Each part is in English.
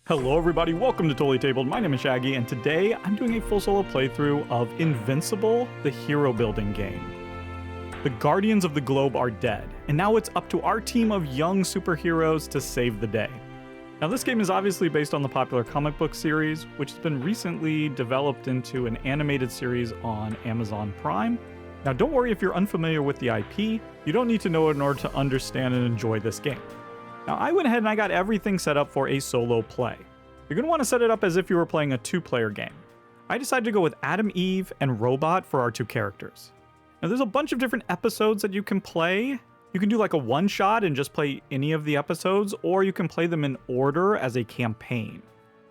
Hello everybody, welcome to Totally Tabled. My name is Shaggy, and today I'm doing a full solo playthrough of Invincible, the hero building game. The Guardians of the Globe are dead, and now it's up to our team of young superheroes to save the day. Now this game is obviously based on the popular comic book series, which has been recently developed into an animated series on Amazon Prime. Now don't worry if you're unfamiliar with the IP, you don't need to know it in order to understand and enjoy this game. Now I went ahead and I got everything set up for a solo play. You're going to want to set it up as if you were playing a two-player game. I decided to go with Adam, Eve, and Robot for our two characters. Now there's a bunch of different episodes that you can play. You can do like a one-shot and just play any of the episodes, or you can play them in order as a campaign.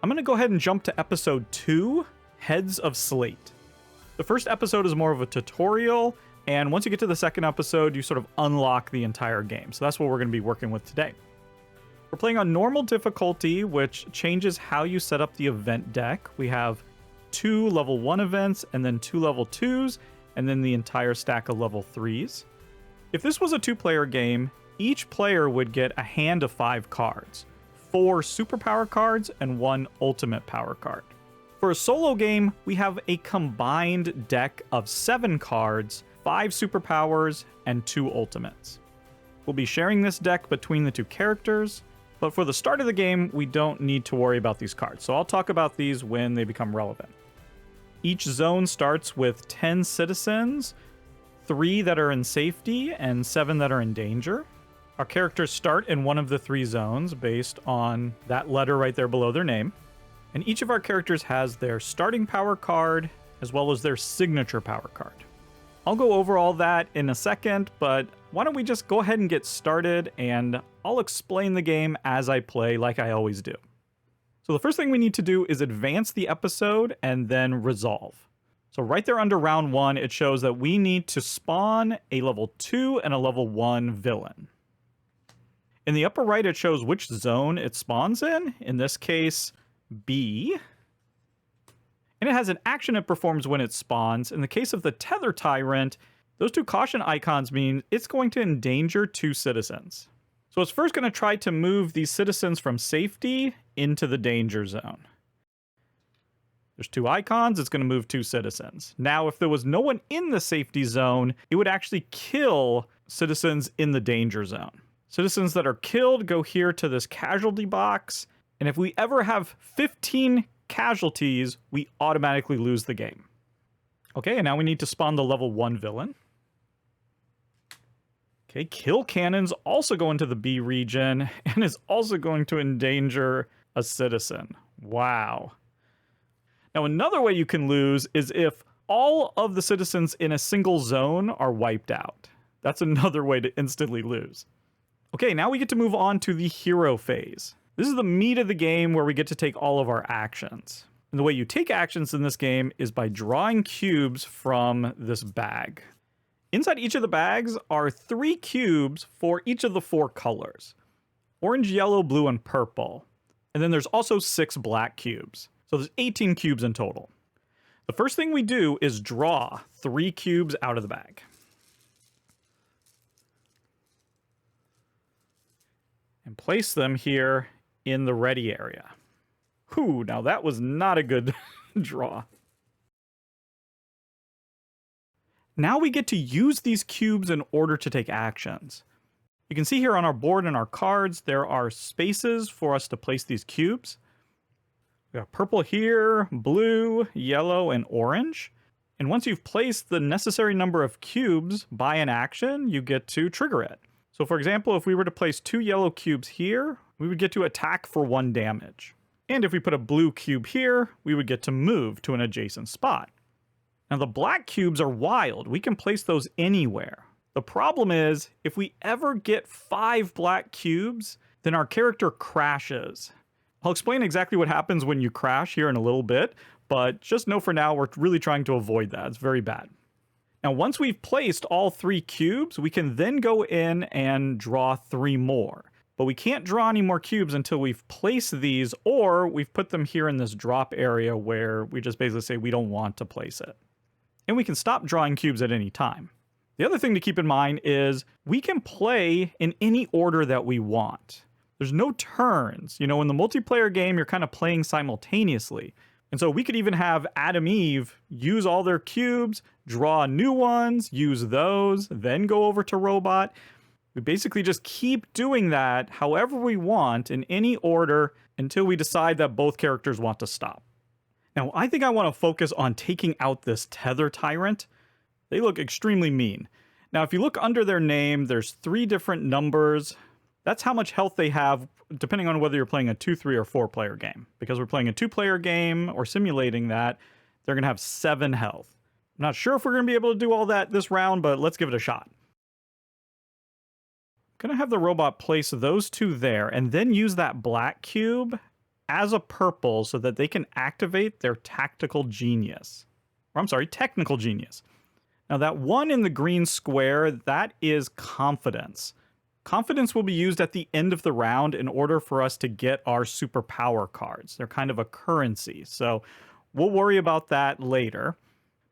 I'm going to go ahead and jump to episode 2, Heads of Slate. The first episode is more of a tutorial, and once you get to the second episode, you sort of unlock the entire game. So that's what we're going to be working with today. We're playing on normal difficulty, which changes how you set up the event deck. We have 2 level 1 events, and then 2 level 2s, and then the entire stack of level 3s. If this was a 2-player game, each player would get a hand of 5 cards, 4 superpower cards, and 1 ultimate power card. For a solo game, we have a combined deck of 7 cards, 5 superpowers, and 2 ultimates. We'll be sharing this deck between the 2 characters, but for the start of the game, we don't need to worry about these cards, so I'll talk about these when they become relevant. Each zone starts with 10 citizens, 3 that are in safety, and 7 that are in danger. Our characters start in one of the 3 zones based on that letter right there below their name. And each of our characters has their starting power card, as well as their signature power card. I'll go over all that in a second, but why don't we just go ahead and get started, and I'll explain the game as I play like I always do. So the first thing we need to do is advance the episode and then resolve. So right there under round 1, it shows that we need to spawn a level 2 and a level 1 villain. In the upper right, it shows which zone it spawns in this case, B. And it has an action it performs when it spawns. In the case of the Tether Tyrant, those 2 caution icons mean it's going to endanger 2 citizens. So it's first going to try to move these citizens from safety into the danger zone. There's 2 icons, it's going to move 2 citizens. Now, if there was no one in the safety zone, it would actually kill citizens in the danger zone. Citizens that are killed go here to this casualty box, and if we ever have 15 casualties, we automatically lose the game. Okay, and now we need to spawn the level 1 villain. Okay, kill cannons also go into the B region and is also going to endanger a citizen. Wow. Now another way you can lose is if all of the citizens in a single zone are wiped out. That's another way to instantly lose. Okay, now we get to move on to the hero phase. This is the meat of the game where we get to take all of our actions. And the way you take actions in this game is by drawing cubes from this bag. Inside each of the bags are 3 cubes for each of the 4 colors. Orange, yellow, blue, and purple. And then there's also 6 black cubes. So there's 18 cubes in total. The first thing we do is draw 3 cubes out of the bag. And place them here in the ready area. Whew, now that was not a good draw. Now we get to use these cubes in order to take actions. You can see here on our board and our cards, there are spaces for us to place these cubes. We have purple here, blue, yellow, and orange. And once you've placed the necessary number of cubes by an action, you get to trigger it. So for example, if we were to place 2 yellow cubes here, we would get to attack for 1 damage. And if we put a blue cube here, we would get to move to an adjacent spot. Now the black cubes are wild. We can place those anywhere. The problem is, if we ever get 5 black cubes, then our character crashes. I'll explain exactly what happens when you crash here in a little bit, but just know for now we're really trying to avoid that. It's very bad. Now once we've placed all 3 cubes, we can then go in and draw 3 more. But we can't draw any more cubes until we've placed these, or we've put them here in this drop area where we just basically say we don't want to place it. And we can stop drawing cubes at any time. The other thing to keep in mind is we can play in any order that we want. There's no turns. You know, in the multiplayer game, you're kind of playing simultaneously. And so we could even have Adam Eve use all their cubes, draw new ones, use those, then go over to Robot. We basically just keep doing that however we want in any order until we decide that both characters want to stop. Now, I think I want to focus on taking out this Tether Tyrant. They look extremely mean. Now, if you look under their name, there's 3 different numbers. That's how much health they have, depending on whether you're playing a 2, 3, or 4-player game. Because we're playing a 2-player game or simulating that, they're going to have 7 health. I'm not sure if we're going to be able to do all that this round, but let's give it a shot. I'm going to have the robot place those 2 there, and then use that black cube as a purple so that they can activate their tactical genius. Or I'm sorry, technical genius. Now that 1 in the green square, that is confidence. Confidence will be used at the end of the round in order for us to get our superpower cards. They're kind of a currency, so we'll worry about that later.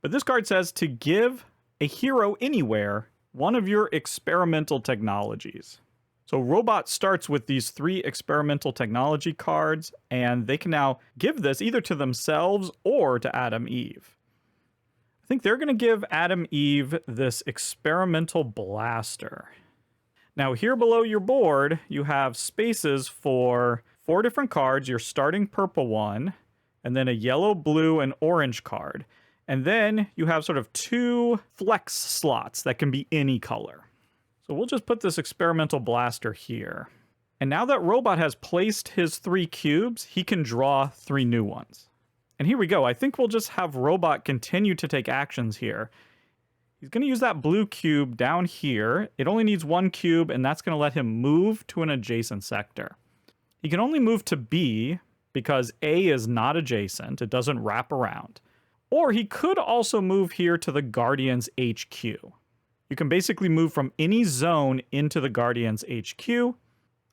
But this card says to give a hero anywhere one of your experimental technologies. So Robot starts with these 3 experimental technology cards, and they can now give this either to themselves or to Adam Eve. I think they're going to give Adam Eve this experimental blaster. Now here below your board, you have spaces for 4 different cards, your starting purple one, and then a yellow, blue, and orange card. And then you have sort of 2 flex slots that can be any color. So we'll just put this experimental blaster here. And now that Robot has placed his 3 cubes, he can draw 3 new ones. And here we go. I think we'll just have Robot continue to take actions here. He's going to use that blue cube down here. It only needs 1 cube, and that's going to let him move to an adjacent sector. He can only move to B because A is not adjacent. It doesn't wrap around. Or he could also move here to the Guardian's HQ. You can basically move from any zone into the Guardian's HQ.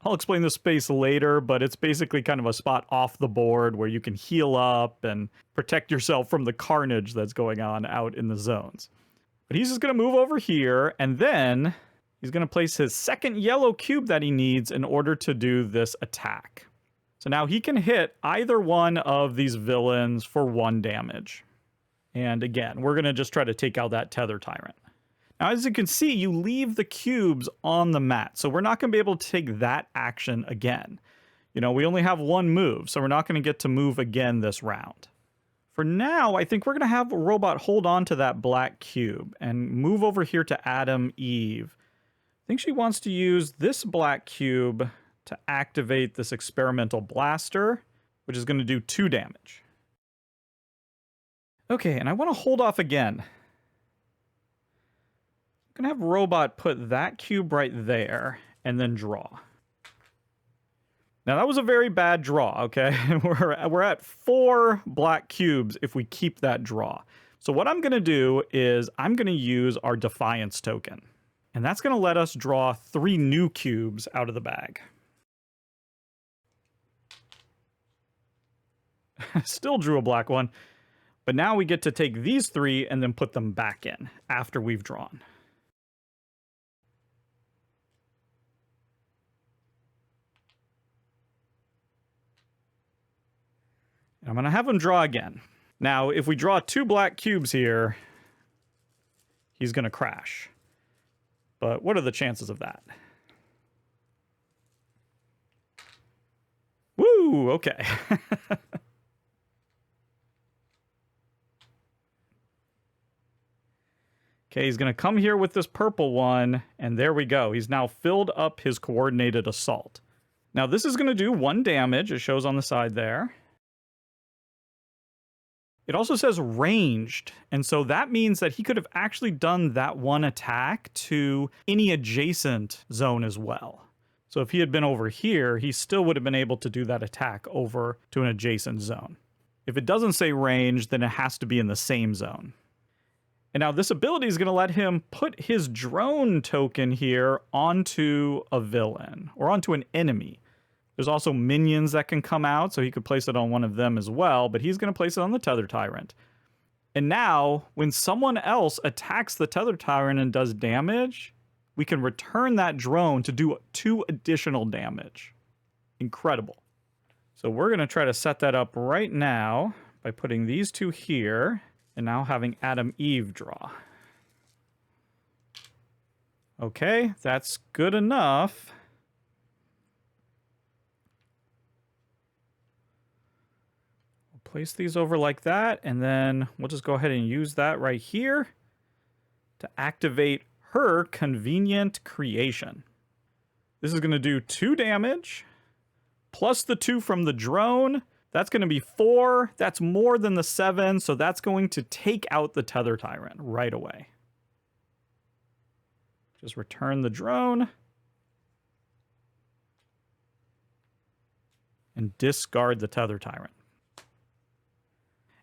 I'll explain the space later, but it's basically kind of a spot off the board where you can heal up and protect yourself from the carnage that's going on out in the zones. But he's just going to move over here, and then he's going to place his 2nd yellow cube that he needs in order to do this attack. So now he can hit either one of these villains for 1 damage. And again, we're going to just try to take out that Tether Tyrant. Now, as you can see, you leave the cubes on the mat, so we're not going to be able to take that action again. You know, we only have 1 move, so we're not going to get to move again this round. For now, I think we're going to have Robot hold on to that black cube and move over here to Adam Eve. I think she wants to use this black cube to activate this experimental blaster, which is going to do 2 damage. Okay, and I want to hold off again. I'm going to have Robot put that cube right there and then draw. Now that was a very bad draw, okay? We're at 4 black cubes if we keep that draw. So what I'm going to do is I'm going to use our Defiance token. And that's going to let us draw 3 new cubes out of the bag. Still drew a black one. But now we get to take these 3 and then put them back in after we've drawn. I'm going to have him draw again. Now, if we draw 2 black cubes here, he's going to crash. But what are the chances of that? Woo! Okay. Okay, he's going to come here with this purple one, and there we go. He's now filled up his coordinated assault. Now, this is going to do 1 damage. It shows on the side there. It also says ranged, and so that means that he could have actually done that 1 attack to any adjacent zone as well. So if he had been over here, he still would have been able to do that attack over to an adjacent zone. If it doesn't say ranged, then it has to be in the same zone. And now this ability is going to let him put his drone token here onto a villain or onto an enemy. There's also minions that can come out, so he could place it on one of them as well, but he's going to place it on the Tether Tyrant. And now, when someone else attacks the Tether Tyrant and does damage, we can return that drone to do 2 additional damage. incredible. So we're going to try to set that up right now by putting these two here and now having Adam Eve draw. Okay, that's good enough. We'll place these over like that, and then we'll just go ahead and use that right here to activate her convenient creation. This is going to do 2 damage, plus the 2 from the drone. That's going to be 4. That's more than the 7, so that's going to take out the Tether Tyrant right away. Just return the drone. And discard the Tether Tyrant.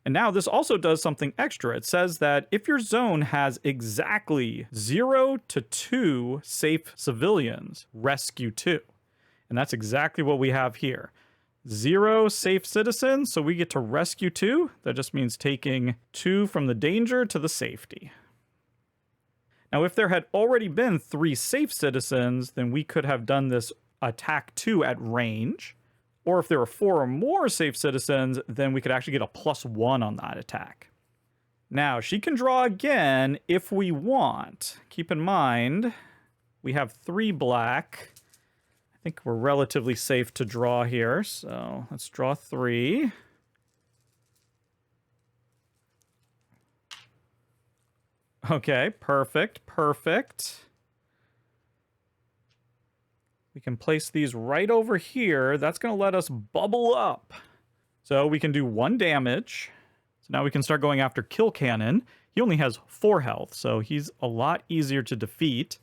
And now this also does something extra. It says that if your zone has exactly 0 to 2 safe civilians, rescue 2. And that's exactly what we have here. 0 safe citizens, so we get to rescue 2. That just means taking 2 from the danger to the safety. Now, if there had already been 3 safe citizens, then we could have done this attack 2 at range. Or if there were 4 or more safe citizens, then we could actually get a +1 on that attack. Now, she can draw again if we want. Keep in mind, we have 3 black. I think we're relatively safe to draw here, so let's draw 3. Okay, perfect, perfect. We can place these right over here. That's going to let us bubble up. So we can do 1 damage. So now we can start going after Kill Cannon. He only has 4 health, so he's a lot easier to defeat.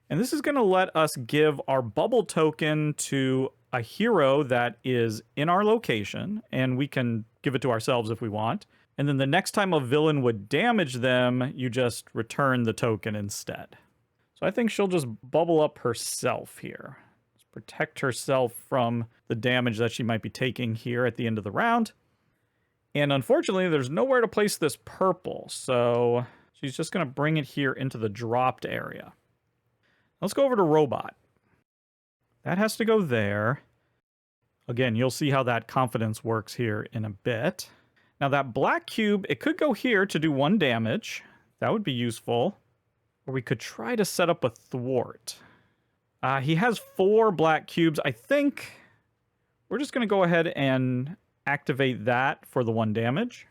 And this is going to let us give our bubble token to a hero that is in our location, and we can give it to ourselves if we want. And then the next time a villain would damage them, you just return the token instead. So I think she'll just bubble up herself here. Just protect herself from the damage that she might be taking here at the end of the round. And unfortunately, there's nowhere to place this purple, so she's just going to bring it here into the dropped area. Let's go over to Robot. That has to go there. Again, you'll see how that confidence works here in a bit. Now that black cube, it could go here to do 1 damage. That would be useful. Or we could try to set up a thwart. He has 4 black cubes. I think we're just going to go ahead and activate that for the 1 damage.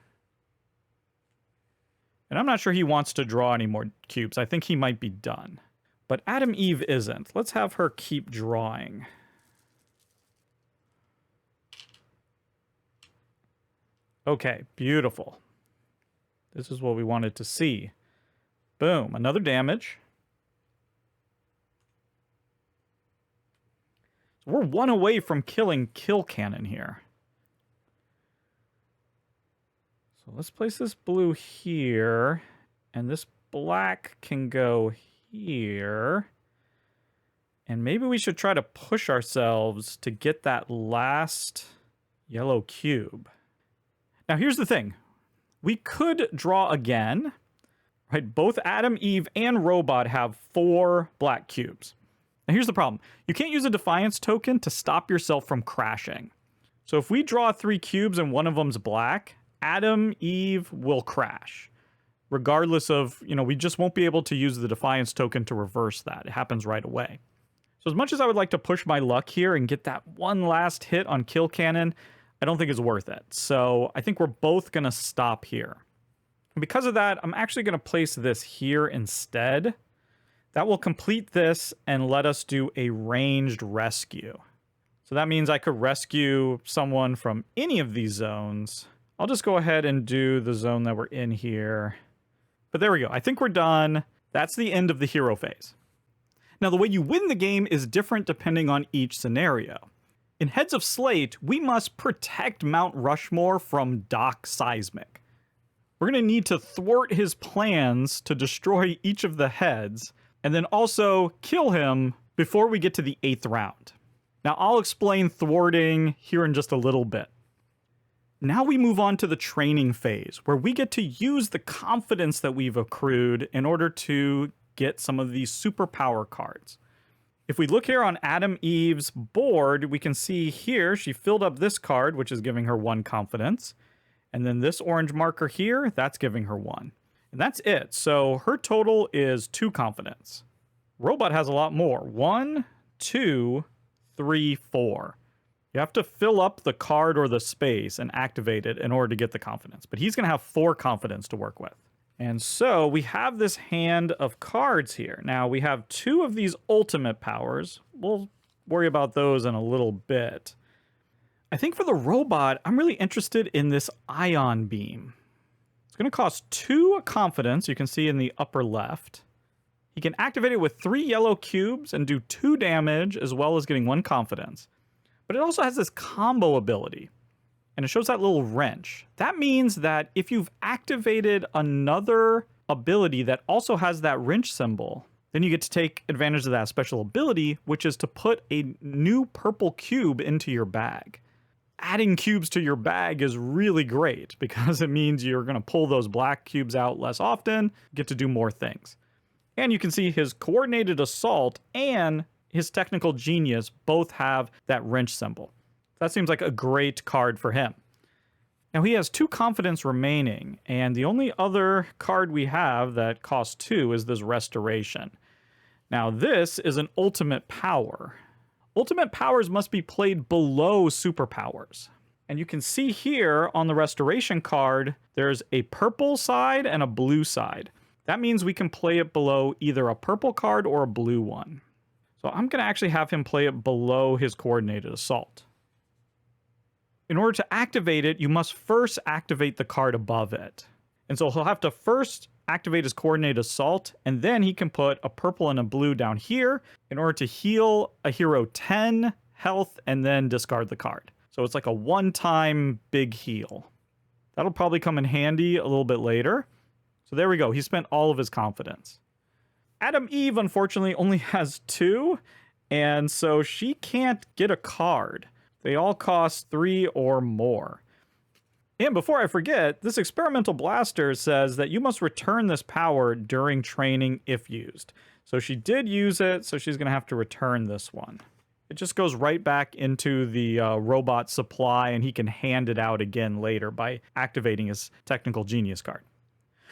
And I'm not sure he wants to draw any more cubes. I think he might be done. But Adam Eve isn't. Let's have her keep drawing. Okay, beautiful. This is what we wanted to see. Boom, another damage. So we're 1 away from killing Kill Cannon here. So let's place this blue here, and this black can go here. And maybe we should try to push ourselves to get that last yellow cube. Now, here's the thing. We could draw again, right? Both Adam, Eve, and Robot have 4 black cubes. Now, here's the problem. You can't use a Defiance token to stop yourself from crashing. So if we draw 3 cubes and one of them's black, Adam, Eve will crash. Regardless of, we just won't be able to use the Defiance token to reverse that. It happens right away. So as much as I would like to push my luck here and get that one last hit on Kill Cannon, I don't think it's worth it. So I think we're both going to stop here. And because of that, I'm actually going to place this here instead. That will complete this and let us do a ranged rescue. So that means I could rescue someone from any of these zones. I'll just go ahead and do the zone that we're in here. But there we go. I think we're done. That's the end of the hero phase. Now, the way you win the game is different depending on each scenario. In Heads of Slate, we must protect Mount Rushmore from Doc Seismic. We're going to need to thwart his plans to destroy each of the heads, and then also kill him before we get to the 8th round. Now, I'll explain thwarting here in just a little bit. Now we move on to the training phase, where we get to use the confidence that we've accrued in order to get some of these superpower cards. If we look here on Adam Eve's board, we can see here she filled up this card, which is giving her 1 confidence. And then this orange marker here, that's giving her 1. And that's it. So her total is 2 confidence. Robot has a lot more. 1, 2, 3, 4. You have to fill up the card or the space and activate it in order to get the confidence. But he's going to have 4 confidence to work with. And so we have this hand of cards here. Now we have 2 of these ultimate powers. We'll worry about those in a little bit. I think for the robot, I'm really interested in this ion beam. It's going to cost 2 confidence, you can see in the upper left. He can activate it with 3 yellow cubes and do 2 damage, as well as getting 1 confidence. But it also has this combo ability. And it shows that little wrench. That means that if you've activated another ability that also has that wrench symbol, then you get to take advantage of that special ability, which is to put a new purple cube into your bag. Adding cubes to your bag is really great because it means you're going to pull those black cubes out less often, get to do more things. And you can see his coordinated assault and his technical genius both have that wrench symbol. That seems like a great card for him. Now he has 2 confidence remaining, and the only other card we have that costs 2 is this restoration. Now this is an ultimate power. Ultimate powers must be played below superpowers. And you can see here on the restoration card, there's a purple side and a blue side. That means we can play it below either a purple card or a blue one. So I'm going to actually have him play it below his coordinated assault. In order to activate it, you must first activate the card above it. And so he'll have to first activate his coordinated assault, and then he can put a purple and a blue down here in order to heal a hero 10 health and then discard the card. So it's like a one-time big heal. That'll probably come in handy a little bit later. So there we go. He spent all of his confidence. Adam Eve, unfortunately, only has 2, and so she can't get a card. They all cost 3 or more. And before I forget, this experimental blaster says that you must return this power during training if used. So she did use it, so she's going to have to return this one. It just goes right back into the robot supply, and he can hand it out again later by activating his technical genius card.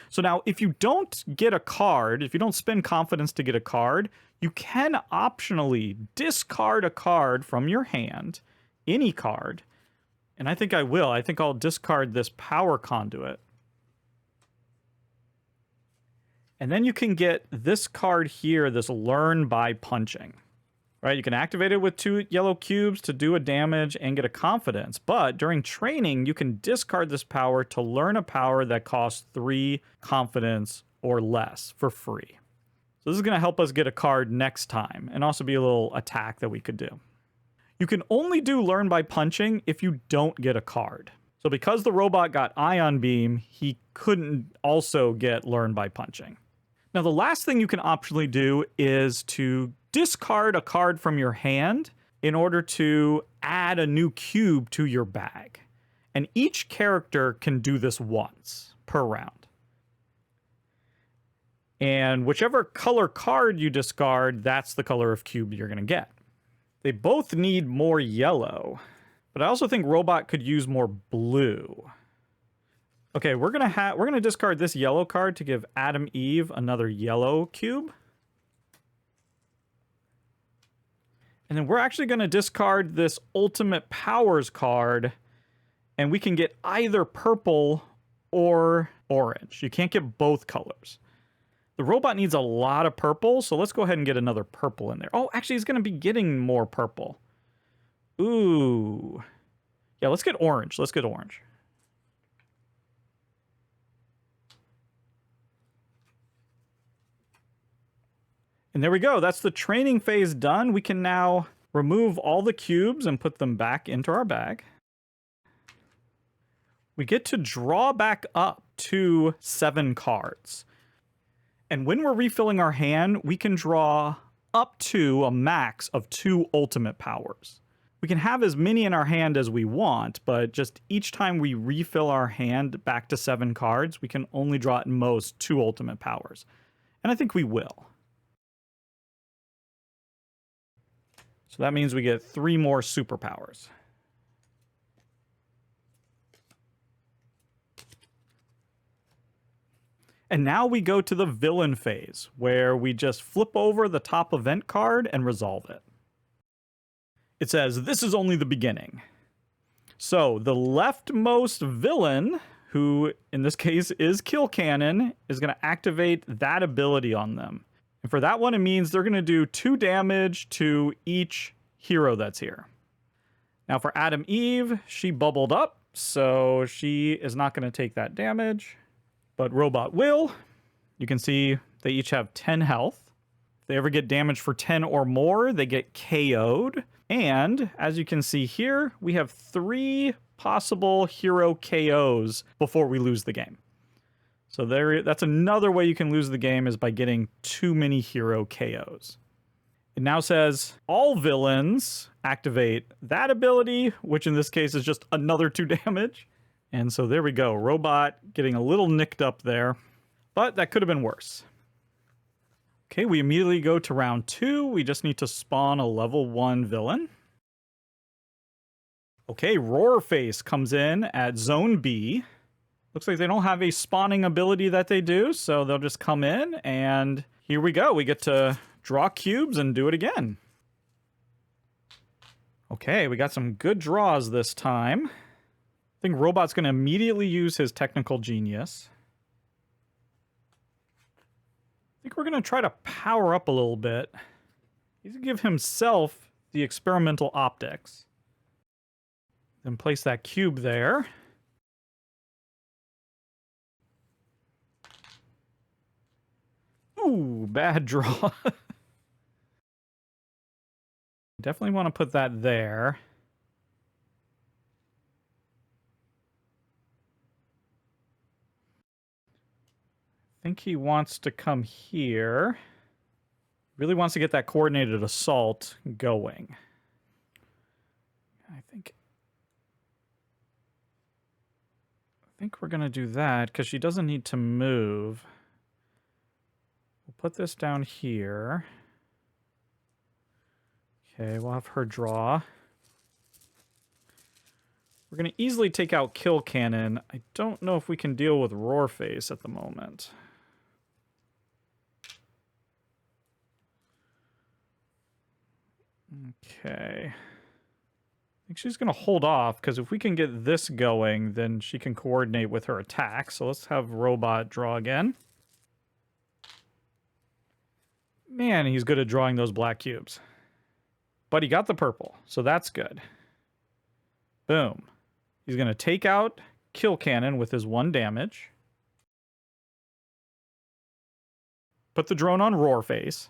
So now, if you don't get a card, if you don't spend confidence to get a card, you can optionally discard a card from your hand, any card, and I think I will. I think I'll discard this power conduit. And then you can get this card here, this learn by punching. Right? You can activate it with 2 yellow cubes to do a damage and get a confidence. But during training, you can discard this power to learn a power that costs 3 confidence or less for free. So this is going to help us get a card next time, and also be a little attack that we could do. You can only do learn by punching if you don't get a card. So because the robot got ion beam, he couldn't also get learn by punching. Now the last thing you can optionally do is to discard a card from your hand in order to add a new cube to your bag. And each character can do this once per round. And whichever color card you discard, that's the color of cube you're going to get. They both need more yellow, but I also think Robot could use more blue. Okay, we're gonna discard this yellow card to give Adam Eve another yellow cube. And then we're actually gonna discard this Ultimate Powers card, and we can get either purple or orange. You can't get both colors. The robot needs a lot of purple, so let's go ahead and get another purple in there. Oh, actually, he's going to be getting more purple. Ooh. Yeah, let's get orange. Let's get orange. And there we go. That's the training phase done. We can now remove all the cubes and put them back into our bag. We get to draw back up to 7 cards. And when we're refilling our hand, we can draw up to a max of 2 ultimate powers. We can have as many in our hand as we want, but just each time we refill our hand back to 7 cards, we can only draw at most 2 ultimate powers. And I think we will. So that means we get 3 more superpowers. And now we go to the villain phase, where we just flip over the top event card and resolve it. It says, this is only the beginning. So the leftmost villain, who in this case is Kill Cannon, is going to activate that ability on them. And for that one, it means they're going to do 2 damage to each hero that's here. Now for Adam Eve, she bubbled up, so she is not going to take that damage. But Robot will. You can see they each have 10 health. If they ever get damaged for 10 or more, they get KO'd. And as you can see here, we have 3 possible hero KOs before we lose the game. So that's another way you can lose the game, is by getting too many hero KOs. It now says all villains activate that ability, which in this case is just another 2 damage. And so there we go. Robot getting a little nicked up there, but that could have been worse. Okay, we immediately go to round 2. We just need to spawn a level 1 villain. Okay, Roarface comes in at Zone B. Looks like they don't have a spawning ability that they do, so they'll just come in, and here we go. We get to draw cubes and do it again. Okay, we got some good draws this time. I think Robot's going to immediately use his technical genius. I think we're going to try to power up a little bit. He's going to give himself the experimental optics. Then place that cube there. Ooh, bad draw. Definitely want to put that there. I think he wants to come here. Really wants to get that coordinated assault going. I think we're going to do that because she doesn't need to move. We'll put this down here. Okay, we'll have her draw. We're going to easily take out Kill Cannon. I don't know if we can deal with Roarface at the moment. Okay. I think she's going to hold off, because if we can get this going, then she can coordinate with her attack. So let's have Robot draw again. Man, he's good at drawing those black cubes. But he got the purple, so that's good. Boom. He's going to take out Kill Cannon with his 1 damage. Put the drone on Roarface.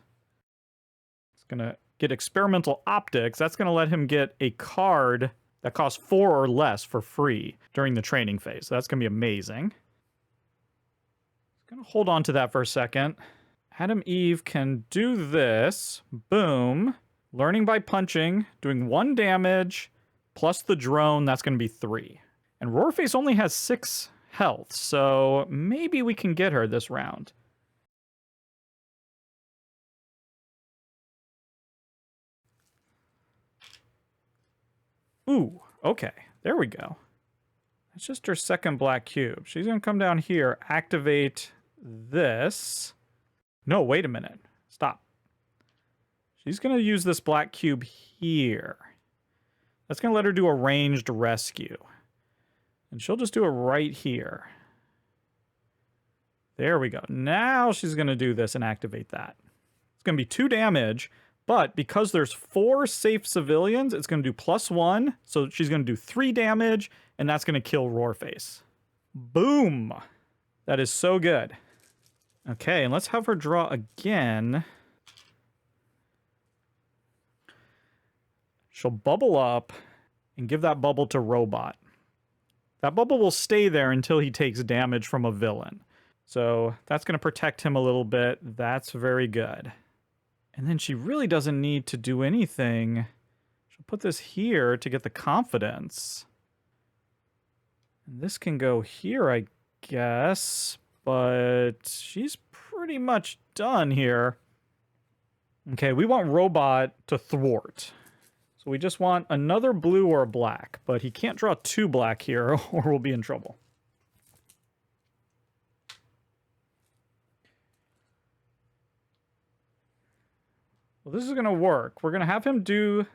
It's going to get experimental optics. That's going to let him get a card that costs 4 or less for free during the training phase. So that's going to be amazing. Going to hold on to that for a second. Adam Eve can do this. Boom. Learning by punching, doing 1 damage, plus the drone, that's going to be 3. And Roarface only has 6 health, so maybe we can get her this round. Ooh, okay. There we go. That's just her second black cube. She's going to come down here, activate this. No, wait a minute. Stop. She's going to use this black cube here. That's going to let her do a ranged rescue. And she'll just do it right here. There we go. Now she's going to do this and activate that. It's going to be 2 damage, but because there's 4 safe civilians, it's going to do +1. So she's going to do 3 damage, and that's going to kill Roarface. Boom! That is so good. Okay, and let's have her draw again. She'll bubble up and give that bubble to Robot. That bubble will stay there until he takes damage from a villain. So that's going to protect him a little bit. That's very good. And then she really doesn't need to do anything. She'll put this here to get the confidence. And this can go here, I guess. But she's pretty much done here. Okay, we want Robot to thwart. So we just want another blue or a black, but he can't draw 2 black here or we'll be in trouble. Well, this is going to work. We're going to have him do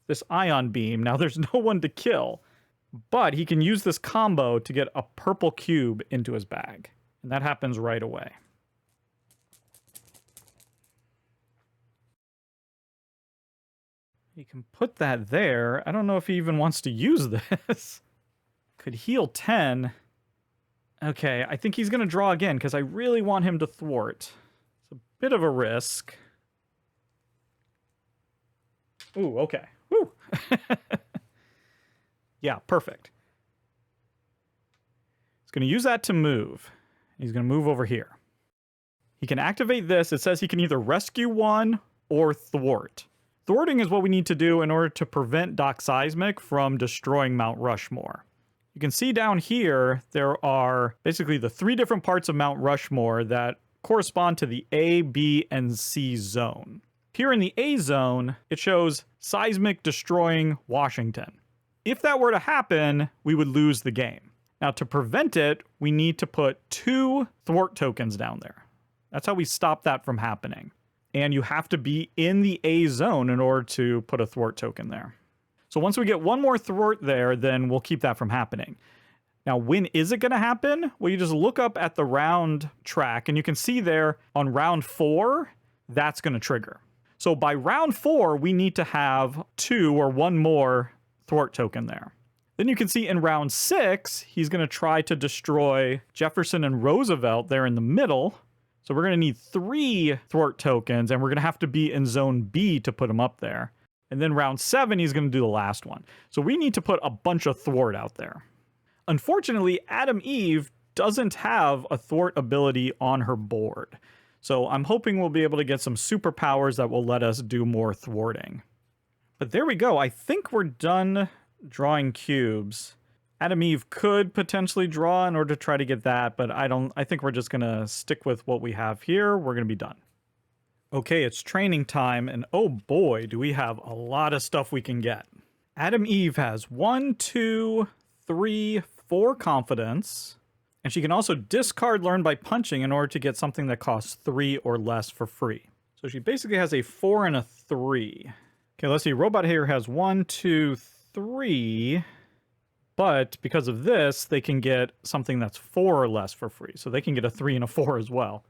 this ion beam. Now there's no one to kill, but he can use this combo to get a purple cube into his bag. And that happens right away. He can put that there. I don't know if he even wants to use this. Could heal 10. Okay, I think he's going to draw again because I really want him to thwart. It's a bit of a risk. Ooh, okay. Woo! Yeah, perfect. He's going to use that to move. He's going to move over here. He can activate this. It says he can either rescue one or thwart. Thwarting is what we need to do in order to prevent Doc Seismic from destroying Mount Rushmore. You can see down here, there are basically the 3 different parts of Mount Rushmore that correspond to the A, B, and C zone. Here in the A zone, it shows Seismic destroying Washington. If that were to happen, we would lose the game. Now, to prevent it, we need to put 2 thwart tokens down there. That's how we stop that from happening. And you have to be in the A zone in order to put a thwart token there. So once we get 1 more thwart there, then we'll keep that from happening. Now, when is it going to happen? Well, you just look up at the round track, and you can see there on round 4, that's going to trigger. So by round 4, we need to have 2 or 1 more thwart token there. Then you can see in round 6, he's going to try to destroy Jefferson and Roosevelt there in the middle. So we're going to need 3 thwart tokens, and we're going to have to be in zone B to put them up there. And then round 7, he's going to do the last one. So we need to put a bunch of thwart out there. Unfortunately, Adam Eve doesn't have a thwart ability on her board. So I'm hoping we'll be able to get some superpowers that will let us do more thwarting. But there we go. I think we're done drawing cubes. Adam Eve could potentially draw in order to try to get that, but I think we're just going to stick with what we have here. We're going to be done. Okay, it's training time, and oh boy, do we have a lot of stuff we can get. Adam Eve has 1, 2, 3, 4 confidence, and she can also discard Learn by Punching in order to get something that costs 3 or less for free. So she basically has a 4 and a 3. Okay, let's see. Robot here has 1, 2, 3. But because of this, they can get something that's 4 or less for free. So they can get a 3 and a 4 as well.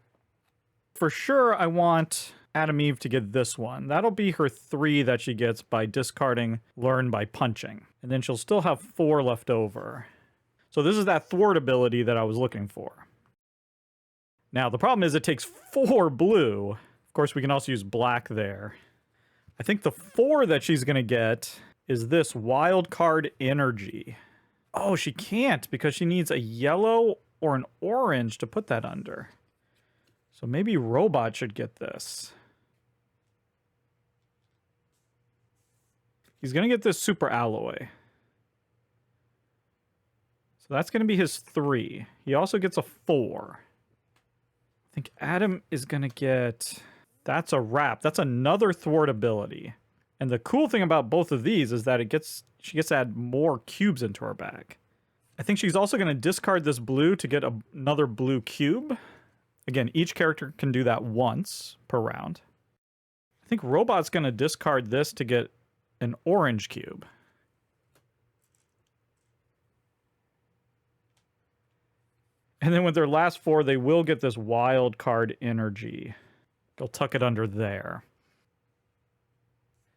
For sure, I want Adam Eve to get this one. That'll be her 3 that she gets by discarding Learn by Punching. And then she'll still have 4 left over. So this is that thwart ability that I was looking for. Now, the problem is it takes 4 blue. Of course, we can also use black there. I think the 4 that she's going to get is this Wild Card Energy. Oh, she can't because she needs a yellow or an orange to put that under. So maybe Robot should get this. He's going to get this Super Alloy. So that's going to be his 3. He also gets a 4. I think Adam is going to get... That's a wrap. That's another thwart ability. And the cool thing about both of these is that she gets to add more cubes into her bag. I think she's also going to discard this blue to get another blue cube. Again, each character can do that once per round. I think Robot's going to discard this to get an orange cube. And then with their last 4, they will get this Wild Card Energy. They'll tuck it under there.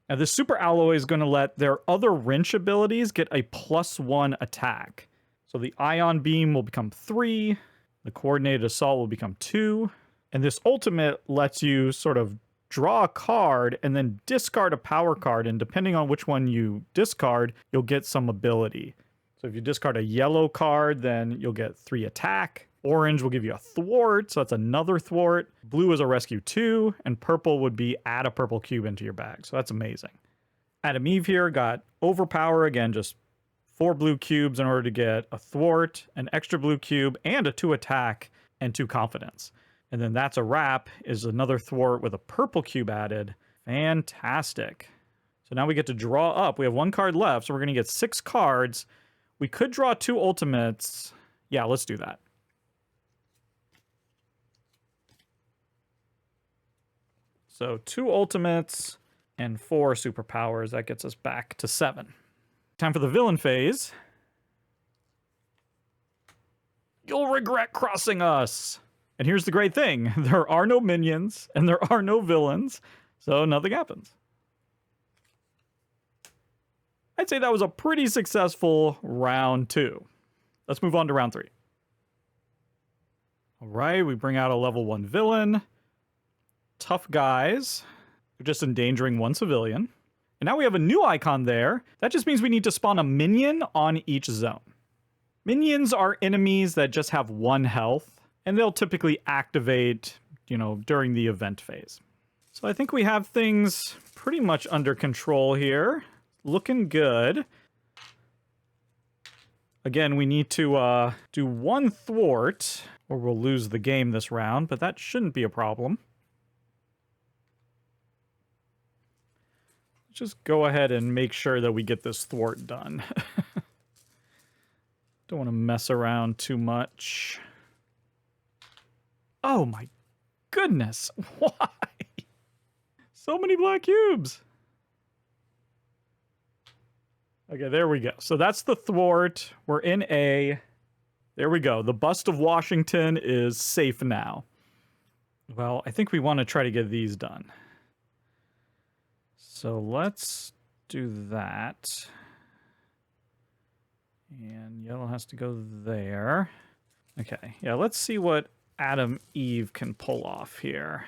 Now, this Super Alloy is going to let their other wrench abilities get a +1 attack. So the Ion Beam will become 3, the Coordinated Assault will become 2, and this Ultimate lets you sort of draw a card and then discard a power card, and depending on which one you discard, you'll get some ability. So if you discard a yellow card, then you'll get 3 attack. Orange will give you a thwart, so that's another thwart. Blue is a rescue 2, and purple would be add a purple cube into your bag. So that's amazing. Adam Eve here got overpower again, just 4 blue cubes in order to get a thwart, an extra blue cube, and a 2 attack and 2 confidence. And then that's a wrap, is another thwart with a purple cube added. Fantastic. So now we get to draw up. We have 1 card left, so we're going to get 6 cards. We could draw 2 ultimates. Yeah, let's do that. So 2 ultimates and 4 superpowers. That gets us back to 7. Time for the villain phase. You'll regret crossing us. And here's the great thing. There are no minions and there are no villains, so nothing happens. I'd say that was a pretty successful round 2. Let's move on to round 3. All right, we bring out a level 1 villain. Tough guys. They're just endangering 1 civilian. And now we have a new icon there. That just means we need to spawn a minion on each zone. Minions are enemies that just have 1 health, and they'll typically activate, during the event phase. So I think we have things pretty much under control here. Looking good. Again, we need to do 1 thwart, or we'll lose the game this round, but that shouldn't be a problem. Just go ahead and make sure that we get this thwart done. Don't want to mess around too much. Oh my goodness, why? So many black cubes. Okay, there we go. So that's the thwart. We're in A. There we go. The bust of Washington is safe now. Well, I think we want to try to get these done. So let's do that. And yellow has to go there. Okay, yeah, let's see what Adam Eve can pull off here.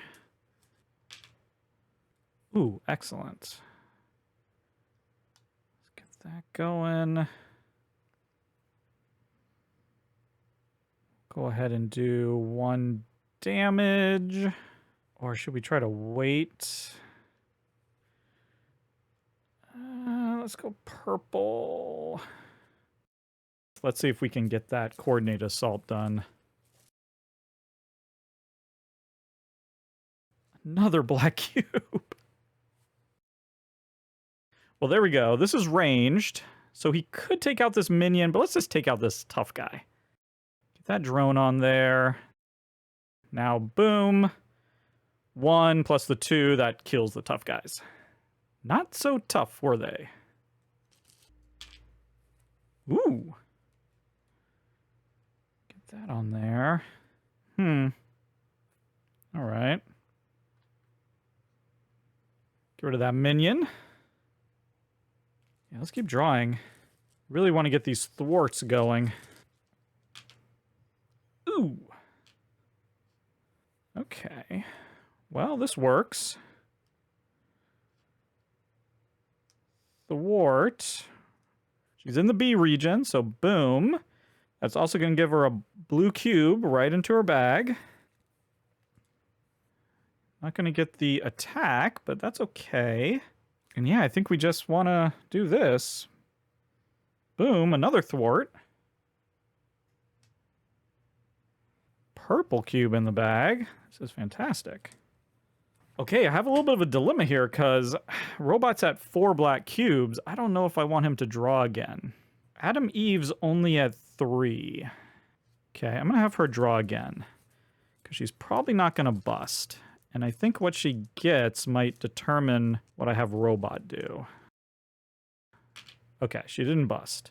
Ooh, excellent. Let's get that going. Go ahead and do 1 damage. Or should we try to wait? Let's go purple. Let's see if we can get that coordinate assault done. Another black cube. Well, there we go. This is ranged, so he could take out this minion, but let's just take out this tough guy. Get that drone on there. Now, boom. 1 plus the 2, that kills the tough guys. Not so tough, were they? Ooh. Get that on there. All right. Get rid of that minion. Yeah, let's keep drawing. Really want to get these thwarts going. Ooh. Okay. Well, this works. Thwart. She's in the B region, so boom. That's also going to give her a blue cube right into her bag. Not going to get the attack, but that's okay. And yeah, I think we just want to do this. Boom, another thwart. Purple cube in the bag. This is fantastic. Okay, I have a little bit of a dilemma here because Robot's at 4 black cubes. I don't know if I want him to draw again. Adam Eve's only at 3. Okay, I'm going to have her draw again because she's probably not going to bust. And I think what she gets might determine what I have Robot do. Okay, she didn't bust.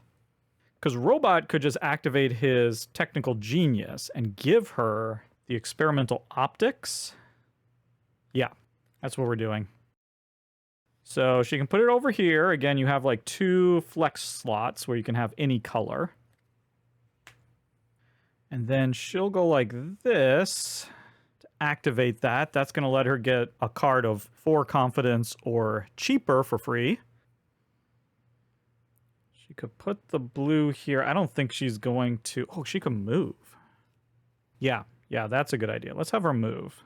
Because Robot could just activate his technical genius and give her the experimental optics. Yeah, that's what we're doing. So she can put it over here. Again, you have like 2 flex slots where you can have any color. And then she'll go like this to activate that. That's going to let her get a card of 4 confidence or cheaper for free. She could put the blue here. I don't think she's going to... Oh, she can move. Yeah, that's a good idea. Let's have her move.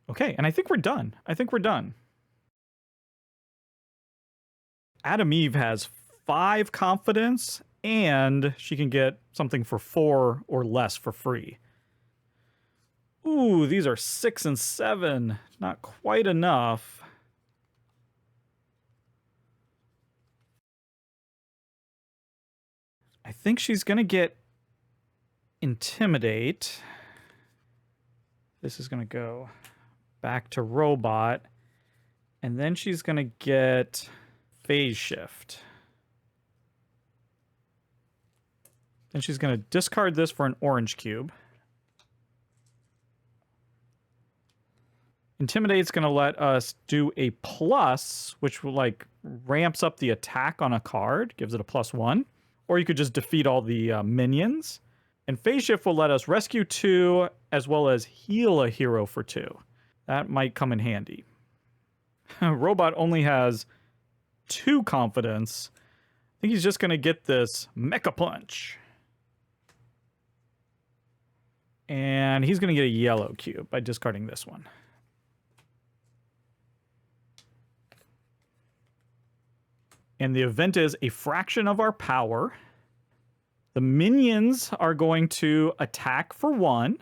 Okay, and I think we're done. Adam Eve has 5 confidence, and she can get something for 4 or less for free. Ooh, these are 6 and 7. Not quite enough. think she's going to get Intimidate. This is going to go back to Robot. And then she's going to get Phase Shift. And she's going to discard this for an orange cube. Intimidate's going to let us do a plus, which will, like, ramps up the attack on a card, gives it a +1. Or you could just defeat all the minions. And Phase Shift will let us rescue 2, as well as heal a hero for 2. That might come in handy. Robot only has 2 confidence. I think he's just going to get this Mecha Punch. And he's going to get a yellow cube by discarding this one. And the event is a fraction of our power. The minions are going to attack for 1.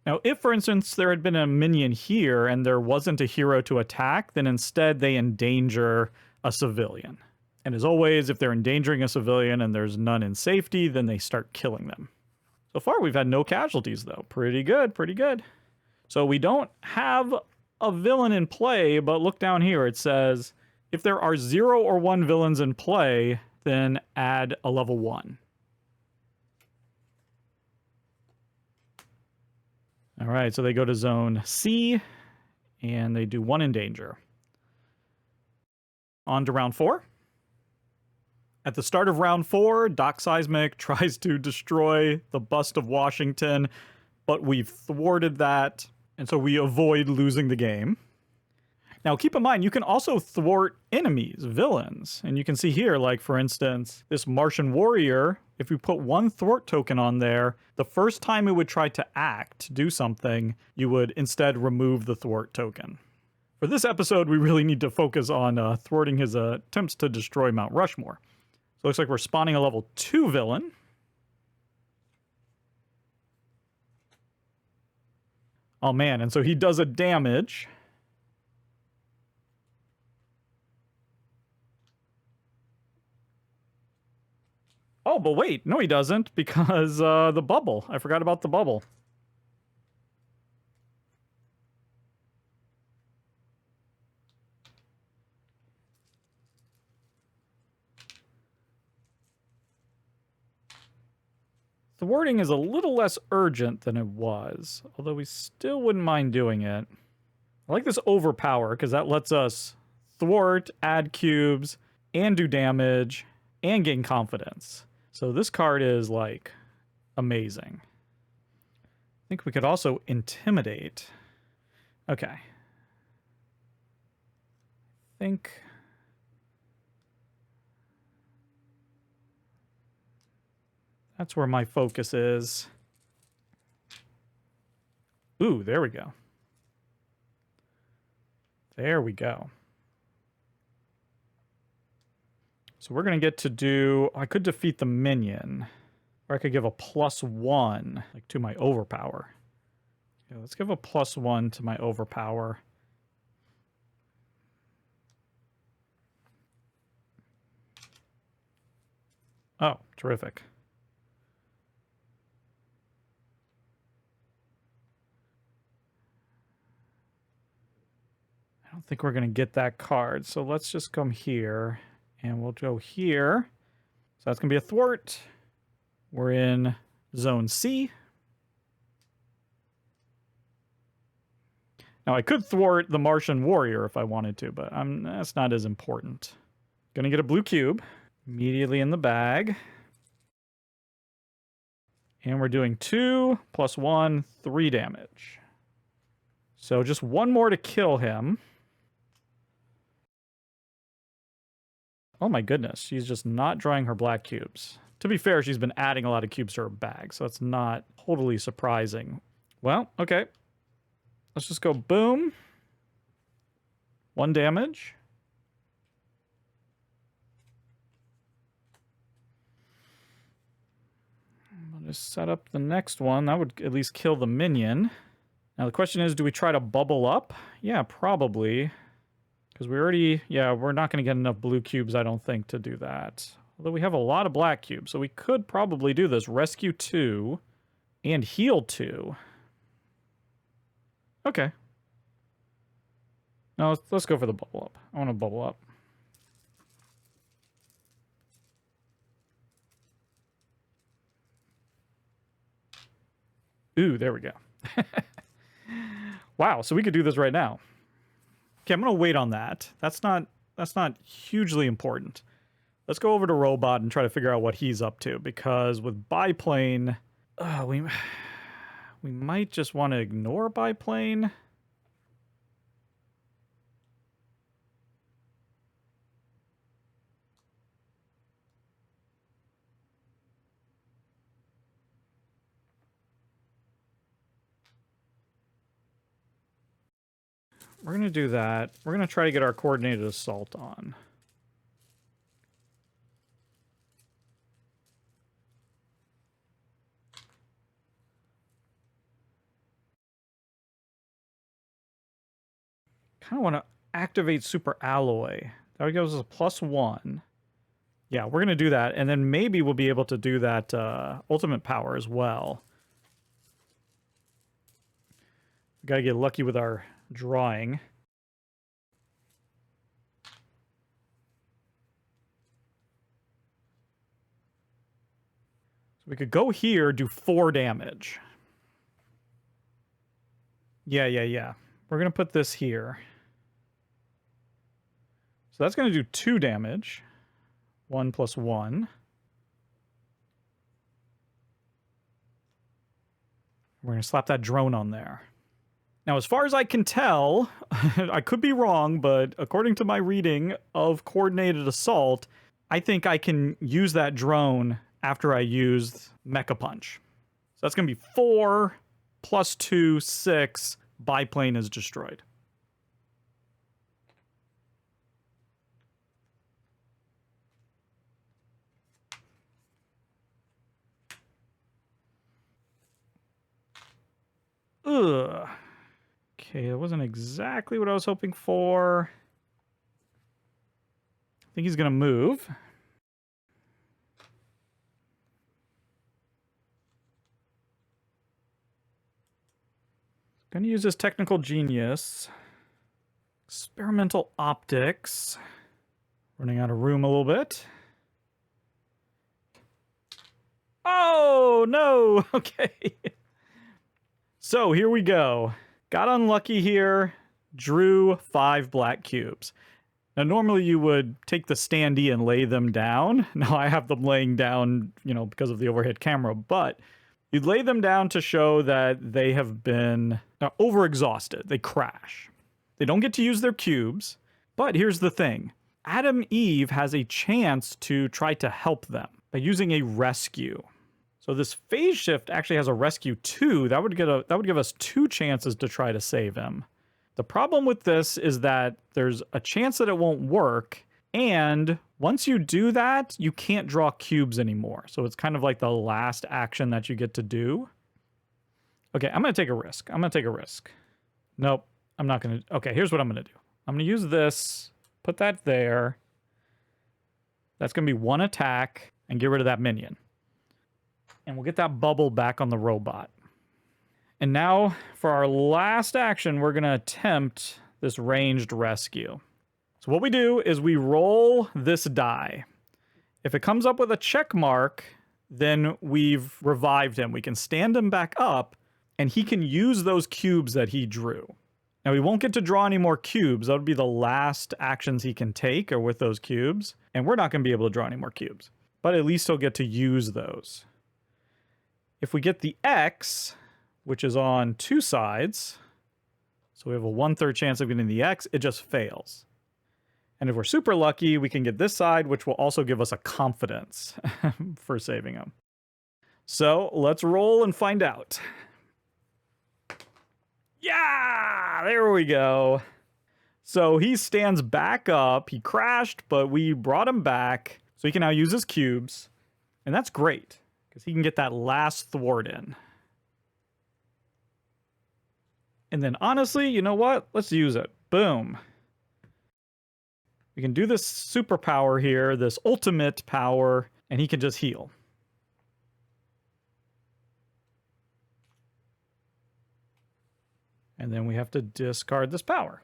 Now, if, for instance, there had been a minion here and there wasn't a hero to attack, then instead they endanger a civilian. And as always, if they're endangering a civilian and there's none in safety, then they start killing them. So far, we've had no casualties, though. Pretty good, pretty good. So we don't have a villain in play, but look down here. It says, if there are 0 or 1 villains in play, then add a level 1. All right, so they go to zone C, and they do 1 in danger. On to round 4. At the start of round 4, Doc Seismic tries to destroy the bust of Washington, but we've thwarted that, and so we avoid losing the game. Now, keep in mind, you can also thwart enemies, villains. And you can see here, like, for instance, this Martian warrior, if you put 1 thwart token on there, the first time it would try to act, to do something, you would instead remove the thwart token. For this episode, we really need to focus on thwarting his attempts to destroy Mount Rushmore. So it looks like we're spawning a level 2 villain. Oh man, and so he does a damage. Oh, but wait, no he doesn't, because the bubble. I forgot about the bubble. Thwarting is a little less urgent than it was, although we still wouldn't mind doing it. I like this overpower, because that lets us thwart, add cubes, and do damage, and gain confidence. So this card is, like, amazing. I think we could also intimidate. Okay. I think... that's where my focus is. Ooh, there we go. There we go. So we're going to get to do... I could defeat the minion. Or I could give a +1, like, to my overpower. Yeah, let's give a +1 to my overpower. Oh, terrific. I don't think we're going to get that card, so let's just come here, and we'll go here. So that's going to be a thwart. We're in zone C. Now, I could thwart the Martian warrior if I wanted to, but that's not as important. Going to get a blue cube immediately in the bag. And we're doing 2 + 1, 3 damage. So just 1 more to kill him. Oh my goodness, she's just not drawing her black cubes. To be fair, she's been adding a lot of cubes to her bag, so it's not totally surprising. Well, okay. Let's just go boom. 1 damage. I'll just set up the next one. That would at least kill the minion. Now the question is, do we try to bubble up? Yeah, probably. Because we already, yeah, we're not going to get enough blue cubes, I don't think, to do that. Although we have a lot of black cubes, so we could probably do this. Rescue 2 and heal 2. Okay. No, let's go for the bubble up. I want to bubble up. Ooh, there we go. Wow, so we could do this right now. Okay, I'm going to wait on that. That's not hugely important. Let's go over to Robot and try to figure out what he's up to, because with Biplane, we might just want to ignore Biplane. We're going to do that. We're going to try to get our coordinated assault on. Kind of want to activate Super Alloy. That gives us a +1. Yeah, we're going to do that, and then maybe we'll be able to do that ultimate power as well. We got to get lucky with our drawing. So we could go here, do 4 damage. Yeah. We're going to put this here. So that's going to do 2 damage. 1 + 1. We're going to slap that drone on there. Now, as far as I can tell, I could be wrong, but according to my reading of Coordinated Assault, I think I can use that drone after I used Mecha Punch. So that's going to be 4 + 2, 6. Biplane is destroyed. Ugh. Okay, that wasn't exactly what I was hoping for. I think he's going to move. Going to use his technical genius. Experimental optics. Running out of room a little bit. Oh, no! Okay. So, here we go. Got unlucky here. Drew 5 black cubes. Now, normally you would take the standee and lay them down. Now, I have them laying down, you know, because of the overhead camera, but you'd lay them down to show that they have been overexhausted. They crash. They don't get to use their cubes, but here's the thing. Adam Eve has a chance to try to help them by using a rescue. So this phase shift actually has a rescue 2. That would give us 2 chances to try to save him. The problem with this is that there's a chance that it won't work, and once you do that, you can't draw cubes anymore. So it's kind of like the last action that you get to do. Okay, I'm going to take a risk. Nope, I'm not going to. Okay, here's what I'm going to do. I'm going to use this, put that there. That's going to be 1 attack, and get rid of that minion. And we'll get that bubble back on the robot. And now, for our last action, we're going to attempt this ranged rescue. So what we do is we roll this die. If it comes up with a check mark, then we've revived him. We can stand him back up, and he can use those cubes that he drew. Now, we won't get to draw any more cubes. That would be the last actions he can take are with those cubes. And we're not going to be able to draw any more cubes. But at least he'll get to use those. If we get the X, which is on 2 sides, so we have a 1/3 chance of getting the X, it just fails. And if we're super lucky, we can get this side, which will also give us a confidence for saving him. So let's roll and find out. Yeah, there we go. So he stands back up. He crashed, but we brought him back. So he can now use his cubes. And that's great, because he can get that last thwart in. And then honestly, you know what? Let's use it. Boom. We can do this superpower here, this ultimate power, and he can just heal. And then we have to discard this power.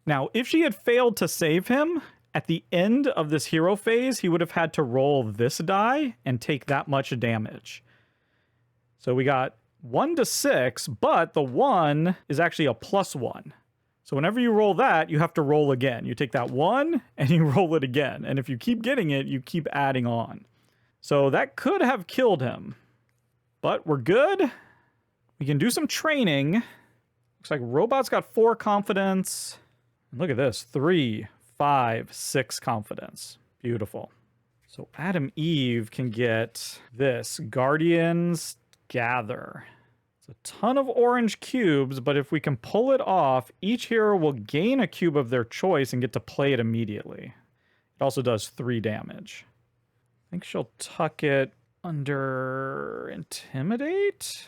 Now, if she had failed to save him, at the end of this hero phase, he would have had to roll this die and take that much damage. So we got 1 to 6, but the 1 is actually a +1. So whenever you roll that, you have to roll again. You take that 1 and you roll it again. And if you keep getting it, you keep adding on. So that could have killed him. But we're good. We can do some training. Looks like Robot's got 4 confidence. And look at this, 3, 5, 6 confidence. Beautiful. So Adam Eve can get this, Guardians Gather. It's a ton of orange cubes, but if we can pull it off, each hero will gain a cube of their choice and get to play it immediately. It also does 3 damage. I think she'll tuck it under Intimidate.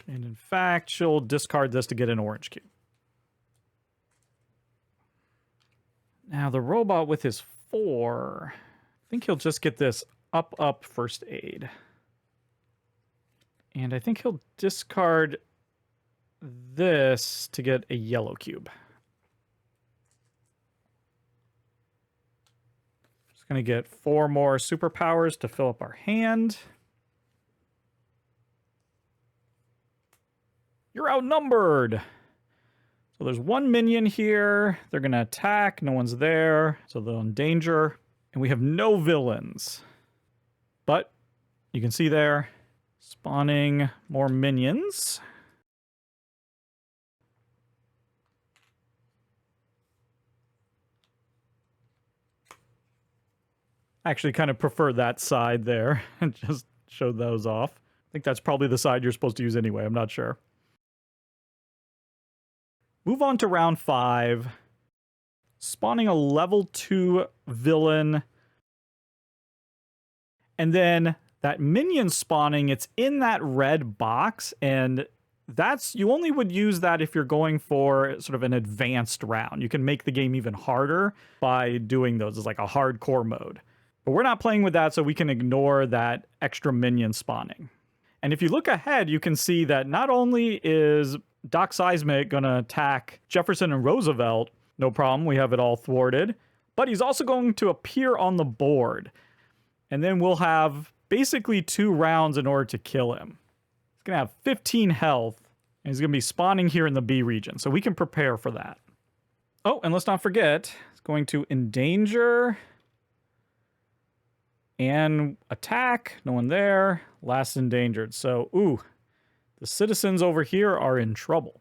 And in fact, she'll discard this to get an orange cube. Now the robot with his 4, I think he'll just get this up first aid. And I think he'll discard this to get a yellow cube. Just gonna get 4 more superpowers to fill up our hand. You're outnumbered. So there's 1 minion here. They're going to attack. No one's there. So they're in danger. And we have no villains. But you can see there, spawning more minions. I actually kind of prefer that side there and just show those off. I think that's probably the side you're supposed to use anyway. I'm not sure. Move on to round 5. Spawning a level 2 villain. And then that minion spawning, it's in that red box. And that's, you only would use that if you're going for sort of an advanced round. You can make the game even harder by doing those. It's like a hardcore mode. But we're not playing with that, so we can ignore that extra minion spawning. And if you look ahead, you can see that not only is Doc Seismic going to attack Jefferson and Roosevelt, no problem, we have it all thwarted, but he's also going to appear on the board. And then we'll have basically 2 rounds in order to kill him. He's going to have 15 health, and he's going to be spawning here in the B region, so we can prepare for that. Oh, and let's not forget, it's going to endanger and attack. No one there. Last endangered. So, ooh, the citizens over here are in trouble.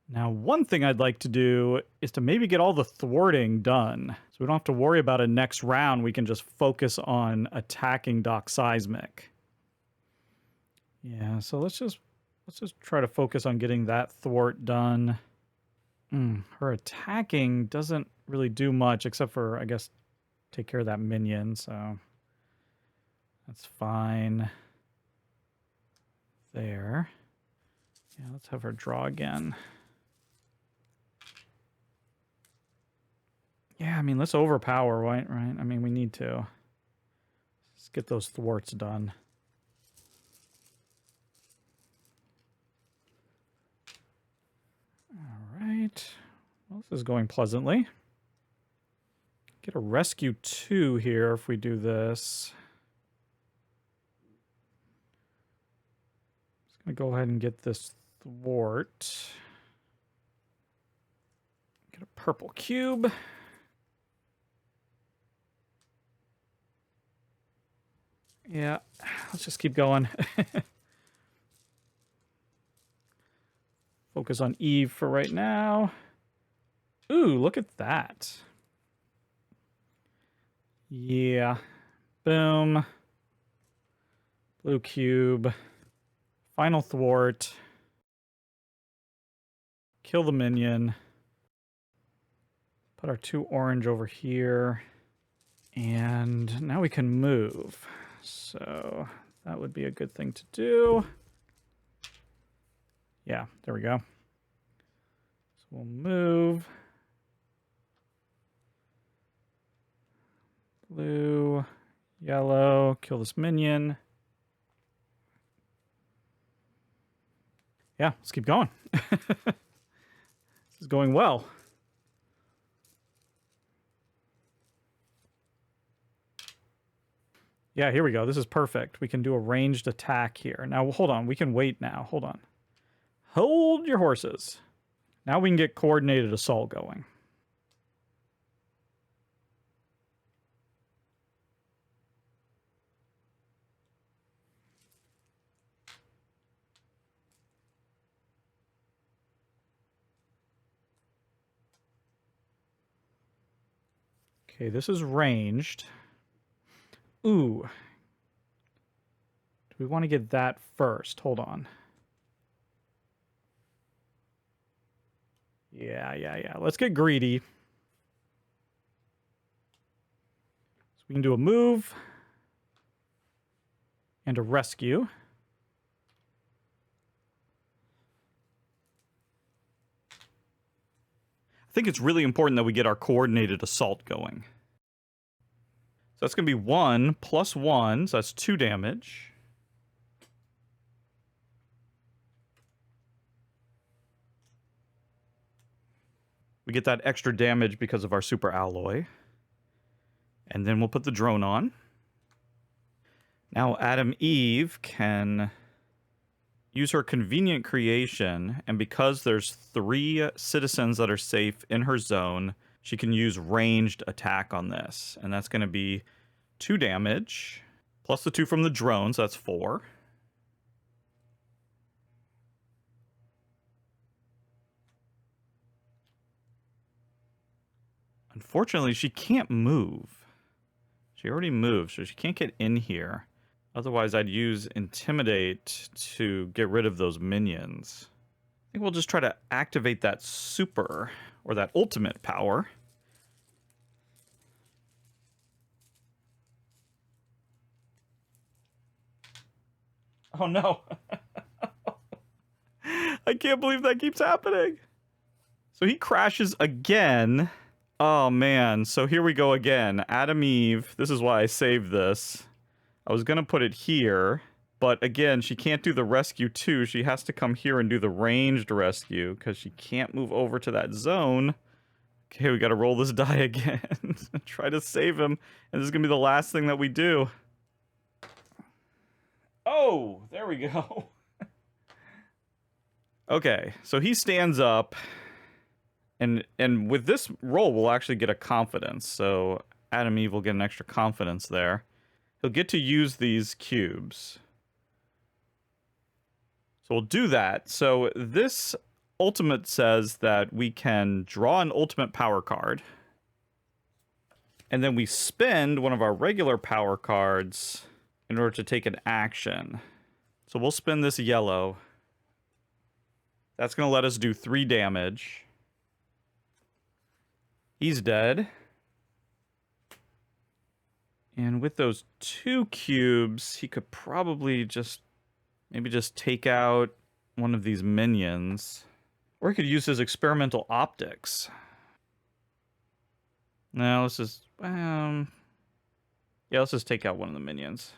Now, one thing I'd like to do is to maybe get all the thwarting done. So we don't have to worry about a next round. We can just focus on attacking Doc Seismic. Yeah, so let's just try to focus on getting that thwart done. Her attacking doesn't really do much except for, I guess, take care of that minion, so that's fine. There. Yeah, let's have her draw again. Yeah, I mean, let's overpower, right? I mean, we need to. Let's get those thwarts done. All right. Well, this is going pleasantly. Get a rescue 2 here if we do this. Just going to go ahead and get this thwart. Get a purple cube. Yeah, let's just keep going. Focus on Eve for right now. Ooh, look at that. Yeah. Boom. Blue cube. Final thwart. Kill the minion. put our 2 orange over here. And now we can move. So that would be a good thing to do. Yeah, there we go. So we'll move. Blue, yellow, kill this minion. Yeah, let's keep going. This is going well. Yeah, here we go. This is perfect. We can do a ranged attack here. Now, hold on. We can wait now. Hold on. Hold your horses. Now we can get coordinated assault going. Okay, this is ranged. Ooh. Do we want to get that first? Hold on. Yeah. Let's get greedy. So we can do a move and a rescue. I think it's really important that we get our coordinated assault going. So that's going to be 1 plus 1, so that's 2 damage. We get that extra damage because of our super alloy. And then we'll put the drone on. Now Adam Eve can use her convenient creation, and because there's 3 citizens that are safe in her zone, she can use ranged attack on this. And that's going to be 2 damage, plus the 2 from the drone, so that's 4. Unfortunately, she can't move. She already moved, so she can't get in here. Otherwise, I'd use Intimidate to get rid of those minions. I think we'll just try to activate that super, or that ultimate power. Oh no. I can't believe that keeps happening. So he crashes again. Oh man, so here we go again. Adam Eve, this is why I saved this. I was gonna put it here, but again, she can't do the rescue too. She has to come here and do the ranged rescue, because she can't move over to that zone. Okay, we gotta roll this die again. Try to save him, and this is gonna be the last thing that we do. Oh, there we go. Okay, so he stands up, and with this roll, we'll actually get a confidence. So Adam Eve will get an extra confidence there. He'll get to use these cubes. So we'll do that. So this ultimate says that we can draw an ultimate power card, and then we spend one of our regular power cards in order to take an action. So we'll spend this yellow. That's going to let us do 3 damage. He's dead. And with those 2 cubes, he could probably maybe just take out one of these minions. Or he could use his experimental optics. No, let's just... yeah, let's just take out one of the minions.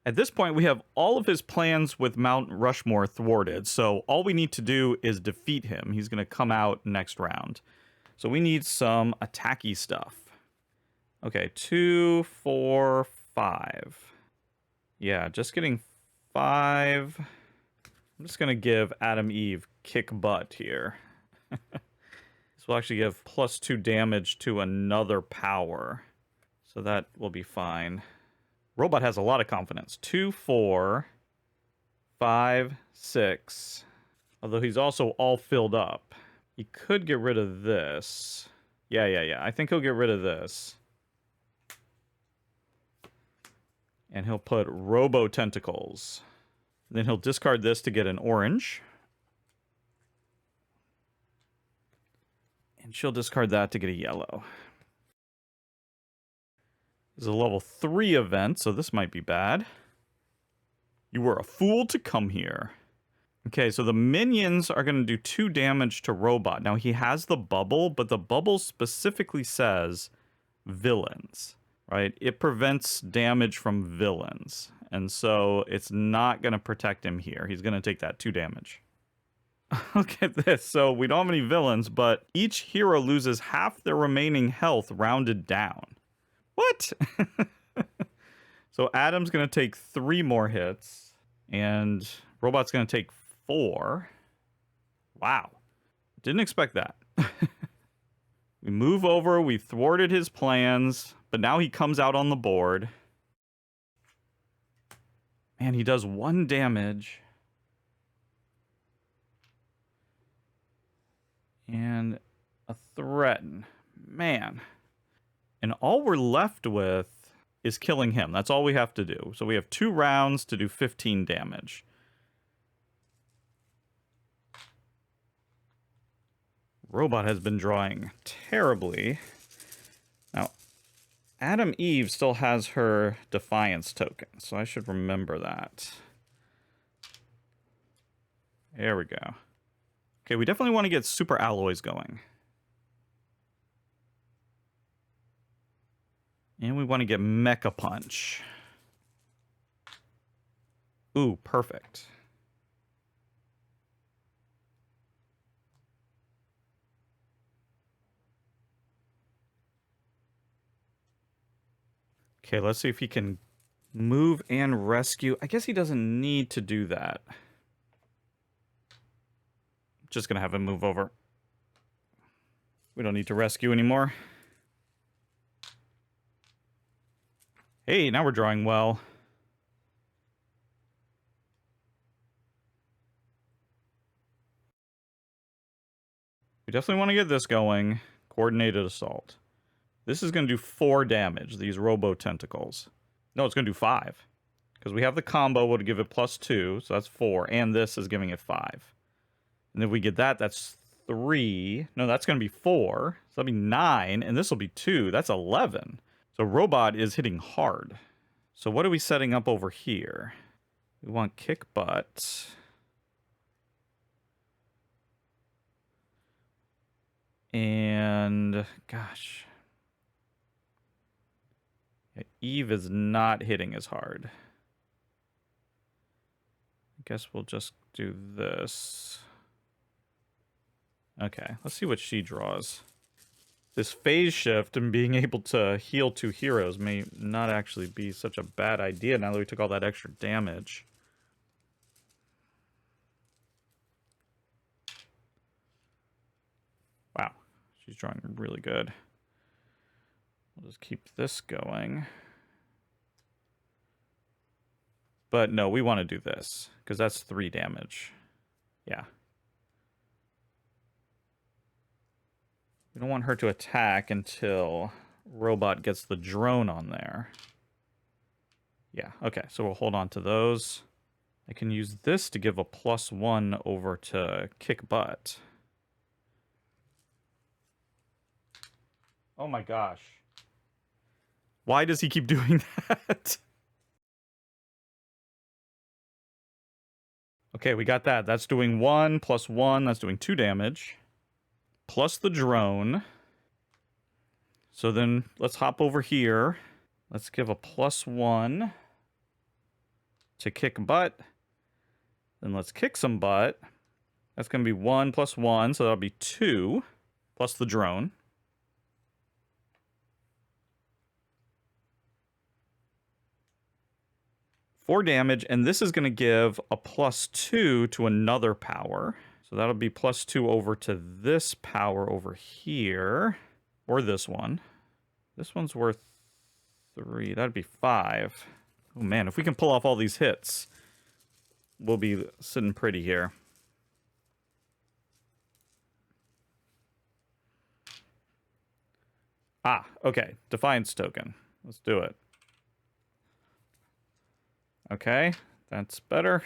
At this point, we have all of his plans with Mount Rushmore thwarted, so all we need to do is defeat him. He's going to come out next round. So we need some attacky stuff. Okay, 2, 4, 5. Yeah, just getting 5. I'm just going to give Adam Eve kick butt here. This will actually give +2 damage to another power. So that will be fine. Robot has a lot of confidence. 2, 4, 5, 6. Although he's also all filled up. He could get rid of this. Yeah. I think he'll get rid of this. And he'll put Robo Tentacles. Then he'll discard this to get an orange. And she'll discard that to get a yellow. This is a level 3 event, so this might be bad. You were a fool to come here. Okay, so the minions are going to do 2 damage to Robot. Now, he has the bubble, but the bubble specifically says villains, right? It prevents damage from villains. And so it's not going to protect him here. He's going to take that 2 damage. Look at this. So we don't have any villains, but each hero loses half their remaining health rounded down. What? So Adam's going to take 3 more hits, and Robot's going to take 4. Wow. Didn't expect that. We move over, we thwarted his plans, but now he comes out on the board. And he does 1 damage. And a threaten. Man. And all we're left with is killing him. That's all we have to do. So we have 2 rounds to do 15 damage. Robot has been drawing terribly. Now, Adam Eve still has her Defiance token, so I should remember that. There we go. Okay, we definitely want to get Super Alloys going. And we want to get Mecha Punch. Ooh, perfect. Okay, let's see if he can move and rescue. I guess he doesn't need to do that. Just gonna have him move over. We don't need to rescue anymore. Hey, now we're drawing well. We definitely want to get this going. Coordinated assault. This is going to do 4 damage, these robo tentacles. No, it's going to do 5. Because we have the combo would give it +2, so that's 4. And this is giving it 5. And if we get that, that's 3. No, that's going to be 4. So that'll be 9. And this will be 2. That's 11. So Robot is hitting hard. So what are we setting up over here? We want kick butt. And gosh. Yeah, Eve is not hitting as hard. I guess we'll just do this. Okay, let's see what she draws. This phase shift and being able to heal 2 heroes may not actually be such a bad idea now that we took all that extra damage. Wow, she's drawing really good. We'll just keep this going. But no, we want to do this, because that's 3 damage. Yeah. We don't want her to attack until Robot gets the drone on there. Yeah, okay, so we'll hold on to those. I can use this to give a +1 over to kick butt. Oh my gosh. Why does he keep doing that? Okay, we got that. That's doing 1 + 1. That's doing 2 damage. Plus the drone. So then let's hop over here. Let's give a +1 to kick butt. Then let's kick some butt. That's going to be 1 + 1, so that'll be 2 plus the drone. Four damage, and this is going to give a +2 to another power. So that'll be +2 over to this power over here. Or this one. This one's worth 3. That'd be 5. Oh man, if we can pull off all these hits, we'll be sitting pretty here. Ah, okay. Defiance token. Let's do it. Okay. That's better.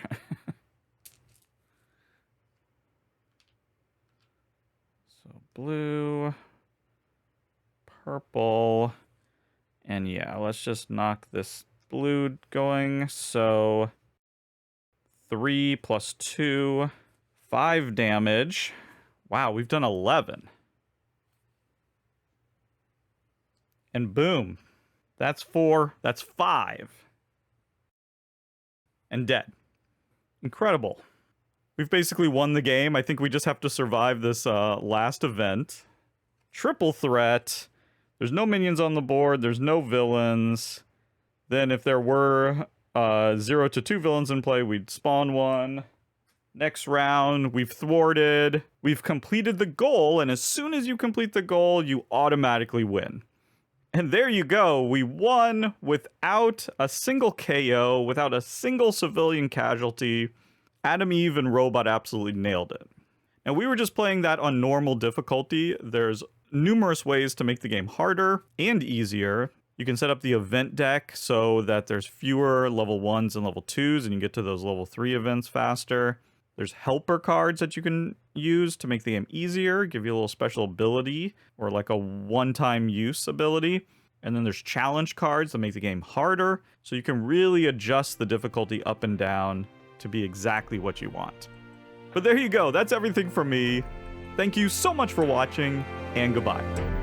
So blue, purple, and yeah, let's just knock this blue going. So 3 plus 2, 5 damage. Wow, we've done 11. And boom, that's 4, that's 5. And dead. Incredible. We've basically won the game. I think we just have to survive this last event. Triple threat. There's no minions on the board. There's no villains. Then if there were 0 to 2 villains in play, we'd spawn one. Next round, we've thwarted. We've completed the goal, and as soon as you complete the goal, you automatically win. And there you go. We won without a single KO, without a single civilian casualty. Adam Eve and Robot absolutely nailed it. And we were just playing that on normal difficulty. There's numerous ways to make the game harder and easier. You can set up the event deck so that there's fewer level 1s and level 2s, and you get to those level 3 events faster. There's helper cards that you can use to make the game easier, give you a little special ability or like a one-time use ability. And then there's challenge cards that make the game harder, so you can really adjust the difficulty up and down to be exactly what you want. But there you go, that's everything from me. Thank you so much for watching, and goodbye.